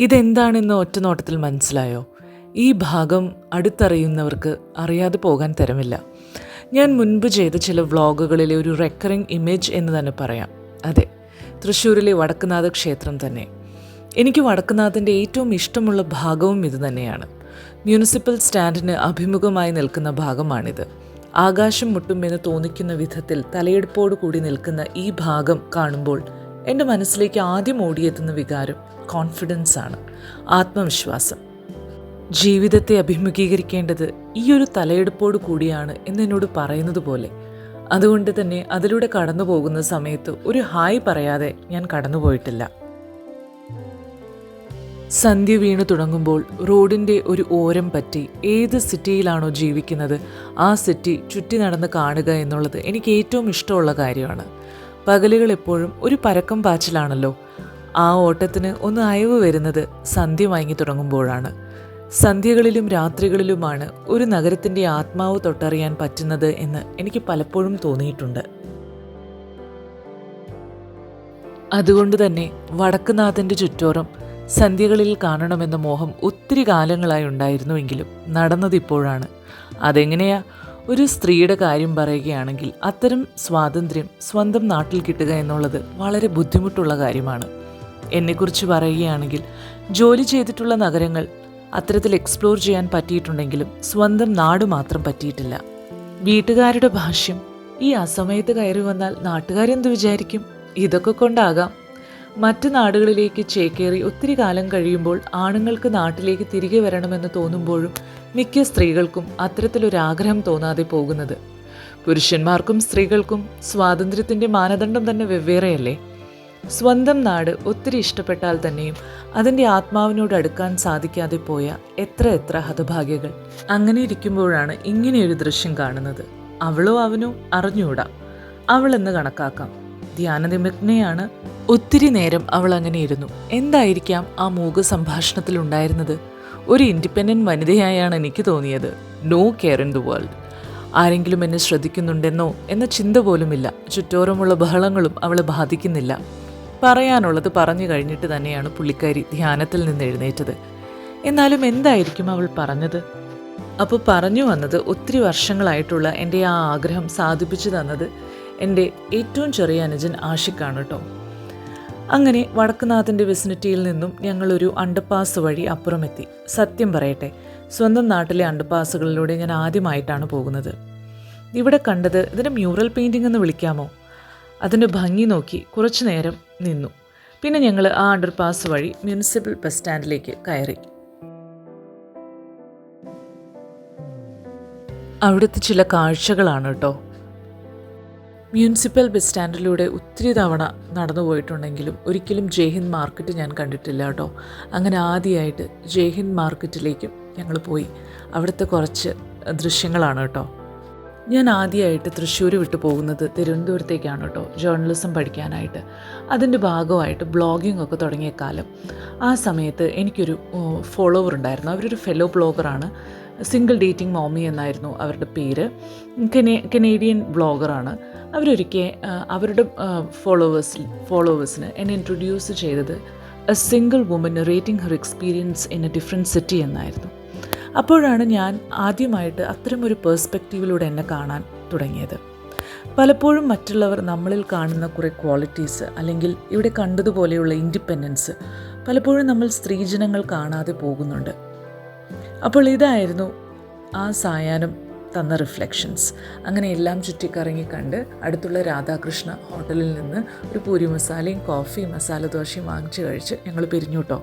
ഇതെന്താണെന്ന് ഒറ്റ നോട്ടത്തിൽ മനസ്സിലായോ? ഈ ഭാഗം അടുത്തറിയുന്നവർക്ക് അറിയാതെ പോകാൻ തരമില്ല. ഞാൻ മുൻപ് ചെയ്ത ചില വ്ളോഗുകളിലെ ഒരു റെക്കറിംഗ് ഇമേജ് എന്ന് തന്നെ പറയാം. അതെ, തൃശ്ശൂരിലെ വടക്കുന്നാഥ ക്ഷേത്രം തന്നെ. എനിക്ക് വടക്കുന്നാഥൻ്റെ ഏറ്റവും ഇഷ്ടമുള്ള ഭാഗവും ഇത് തന്നെയാണ്. മ്യൂണിസിപ്പൽ സ്റ്റാൻഡിന് അഭിമുഖമായി നിൽക്കുന്ന ഭാഗമാണിത്. ആകാശം മുട്ടുമെന്ന് തോന്നിക്കുന്ന വിധത്തിൽ തലയെടുപ്പോടു കൂടി നിൽക്കുന്ന ഈ ഭാഗം കാണുമ്പോൾ എൻ്റെ മനസ്സിലേക്ക് ആദ്യം ഓടിയെത്തുന്ന വികാരം കോൺഫിഡൻസ് ആണ്, ആത്മവിശ്വാസം. ജീവിതത്തെ അഭിമുഖീകരിക്കേണ്ടത് ഈ ഒരു തലയെടുപ്പോടു കൂടിയാണ് എന്നോട് പറയുന്നത് പോലെ. അതുകൊണ്ട് തന്നെ അതിലൂടെ കടന്നു പോകുന്ന സമയത്ത് ഒരു ഹായ് പറയാതെ ഞാൻ കടന്നുപോയിട്ടില്ല. സന്ധ്യ വീണു തുടങ്ങുമ്പോൾ റോഡിൻ്റെ ഒരു ഓരം പറ്റി ഏത് സിറ്റിയിലാണോ ജീവിക്കുന്നത് ആ സിറ്റി ചുറ്റി നടന്ന് കാണുക എന്നുള്ളത് എനിക്ക് ഏറ്റവും ഇഷ്ടമുള്ള കാര്യമാണ്. പകലുകൾ എപ്പോഴും ഒരു പരക്കം പാച്ചിലാണല്ലോ. ആ ഓട്ടത്തിന് ഒന്ന് അയവ് വരുന്നത് സന്ധ്യ മയങ്ങി തുടങ്ങുമ്പോഴാണ്. സന്ധ്യകളിലും രാത്രികളിലുമാണ് ഒരു നഗരത്തിൻ്റെ ആത്മാവ് തൊട്ടറിയാൻ പറ്റുന്നത് എന്ന് എനിക്ക് പലപ്പോഴും തോന്നിയിട്ടുണ്ട്. അതുകൊണ്ട് തന്നെ വടക്കുനാഥൻ്റെ ചുറ്റോറം സന്ധ്യകളിൽ കാണണമെന്ന മോഹം ഒത്തിരി കാലങ്ങളായി ഉണ്ടായിരുന്നുവെങ്കിലും നടന്നതിപ്പോഴാണ്. അതെങ്ങനെയാ? ഒരു സ്ത്രീയുടെ കാര്യം പറയുകയാണെങ്കിൽ അത്തരം സ്വാതന്ത്ര്യം സ്വന്തം നാട്ടിൽ കിട്ടുക എന്നുള്ളത് വളരെ ബുദ്ധിമുട്ടുള്ള കാര്യമാണ്. എന്നെക്കുറിച്ച് പറയുകയാണെങ്കിൽ ജോലി ചെയ്തിട്ടുള്ള നഗരങ്ങൾ അത്തരത്തിൽ എക്സ്പ്ലോർ ചെയ്യാൻ പറ്റിയിട്ടുണ്ടെങ്കിലും സ്വന്തം നാട് മാത്രം പറ്റിയിട്ടില്ല. വീട്ടുകാരുടെ ഭാഷ്യം, ഈ അസമയത്ത് കയറി വന്നാൽ നാട്ടുകാരെന്ത് വിചാരിക്കും? ഇതൊക്കെ കൊണ്ടാകാം മറ്റു നാടുകളിലേക്ക് ചേക്കേറി ഒത്തിരി കാലം കഴിയുമ്പോൾ ആണുങ്ങൾക്ക് നാട്ടിലേക്ക് തിരികെ വരണമെന്ന് തോന്നുമ്പോഴും മിക്ക സ്ത്രീകൾക്കും അത്തരത്തിലൊരാഗ്രഹം തോന്നാതെ പോകുന്നത്. പുരുഷന്മാർക്കും സ്ത്രീകൾക്കും സ്വാതന്ത്ര്യത്തിൻ്റെ മാനദണ്ഡം തന്നെ വെവ്വേറെയല്ലേ? സ്വന്തം നാട് ഒത്തിരി ഇഷ്ടപ്പെട്ടാൽ തന്നെയും അതിൻ്റെ ആത്മാവിനോട് അടുക്കാൻ സാധിക്കാതെ പോയ എത്ര ഹതഭാഗ്യകൾ. അങ്ങനെ ഇരിക്കുമ്പോഴാണ് ഇങ്ങനെയൊരു ദൃശ്യം കാണുന്നത്. അവളോ അവനോ അറിഞ്ഞുകൂടാ, അവളെന്ന് കണക്കാക്കാം. ധ്യാനനിമഗ്നയാണ്. ഒത്തിരി നേരം അവൾ അങ്ങനെ ഇരുന്നു. എന്തായിരിക്കാം ആ മൂക സംഭാഷണത്തിൽ ഉണ്ടായിരുന്നത്? ഒരു ഇൻഡിപെൻഡൻറ്റ് വനിതയായാണ് എനിക്ക് തോന്നിയത്. No care in the world. ആരെങ്കിലും എന്നെ ശ്രദ്ധിക്കുന്നുണ്ടെന്നോ എന്ന ചിന്ത പോലുമില്ല. ചുറ്റോറമുള്ള ബഹളങ്ങളും അവളെ ബാധിക്കുന്നില്ല. പറയാനുള്ളത് പറഞ്ഞു കഴിഞ്ഞിട്ട് തന്നെയാണ് പുള്ളിക്കാരി ധ്യാനത്തിൽ നിന്ന് എഴുന്നേറ്റത്. എന്നാലും എന്തായിരിക്കും അവൾ പറഞ്ഞത്? അപ്പോൾ പറഞ്ഞു വന്നത്, ഒത്തിരി വർഷങ്ങളായിട്ടുള്ള എൻ്റെ ആ ആഗ്രഹം സാധിപ്പിച്ചു തന്നത് എൻ്റെ ഏറ്റവും ചെറിയ അനുജൻ ആഷിഖാണ് കേട്ടോ. അങ്ങനെ വടക്കുനാഥൻ്റെ വിസിനിറ്റിയിൽ നിന്നും ഞങ്ങളൊരു അണ്ടർപാസ് വഴി അപ്പുറമെത്തി. സത്യം പറയട്ടെ, സ്വന്തം നാട്ടിലെ അണ്ടർപാസുകളിലൂടെ ഞാൻ ആദ്യമായിട്ടാണ് പോകുന്നത്. ഇവിടെ കണ്ടത് ഇതിനെ മ്യൂറൽ പെയിൻറ്റിംഗ് എന്ന് വിളിക്കാമോ? അതിൻ്റെ ഭംഗി നോക്കി കുറച്ചു നേരം നിന്നു. പിന്നെ ഞങ്ങൾ ആ അണ്ടർപാസ് വഴി മുനിസിപ്പൽ ബസ് സ്റ്റാൻഡിലേക്ക് കയറി. അവിടുത്തെ ചില കാഴ്ചകളാണ് കേട്ടോ. മുനിസിപ്പൽ ബസ് സ്റ്റാൻഡിലൂടെ ഒത്തിരി തവണ നടന്നു പോയിട്ടുണ്ടെങ്കിലും ഒരിക്കലും ജയ്ഹിന്ദ് മാർക്കറ്റ് ഞാൻ കണ്ടിട്ടില്ല കേട്ടോ. അങ്ങനെ ആദ്യമായിട്ട് ജയ്ഹിന്ദ് മാർക്കറ്റിലേക്കും ഞങ്ങൾ പോയി. അവിടുത്തെ കുറച്ച് ദൃശ്യങ്ങളാണ് കേട്ടോ. ഞാൻ ആദ്യമായിട്ട് തൃശ്ശൂർ വിട്ടു പോകുന്നത് തിരുവനന്തപുരത്തേക്കാണ് കേട്ടോ, ജേർണലിസം പഠിക്കാനായിട്ട്. അതിൻ്റെ ഭാഗമായിട്ട് ബ്ലോഗിംഗ് ഒക്കെ തുടങ്ങിയ കാലം. ആ സമയത്ത് എനിക്കൊരു ഫോളോവർ ഉണ്ടായിരുന്നു. അവരൊരു ഫെലോ ബ്ലോഗറാണ്. സിംഗിൾ ഡേറ്റിംഗ് മോമി എന്നായിരുന്നു അവരുടെ പേര്. കനേഡിയൻ ബ്ലോഗറാണ്. അവരൊരിക്കൽ അവരുടെ ഫോളോവേഴ്സിന് എന്നെ ഇൻട്രൊഡ്യൂസ് ചെയ്തത് a single woman narrating her experience in a different city എന്നായിരുന്നു. അപ്പോഴാണ് ഞാൻ ആദ്യമായിട്ട് അത്തരമൊരു പേഴ്സ്പെക്റ്റീവിലൂടെ എന്നെ കാണാൻ തുടങ്ങിയത്. പലപ്പോഴും മറ്റുള്ളവർ നമ്മളിൽ കാണുന്ന കുറേ ക്വാളിറ്റീസ്, അല്ലെങ്കിൽ ഇവിടെ കണ്ടതുപോലെയുള്ള ഇൻഡിപെൻഡൻസ് പലപ്പോഴും നമ്മൾ സ്ത്രീജനങ്ങൾ കാണാതെ പോകുന്നുണ്ട്. അപ്പോൾ ഇതായിരുന്നു ആ സായാഹ്നം തന്ന റിഫ്ലക്ഷൻസ്. അങ്ങനെ എല്ലാം ചുറ്റിക്കറങ്ങി കണ്ട് അടുത്തുള്ള രാധാകൃഷ്ണ ഹോട്ടലിൽ നിന്ന് ഒരു പൂരി മസാലയും കോഫിയും മസാല ദോശയും വാങ്ങിച്ച് കഴിച്ച് ഞങ്ങൾ പിരിഞ്ഞു കേട്ടോ.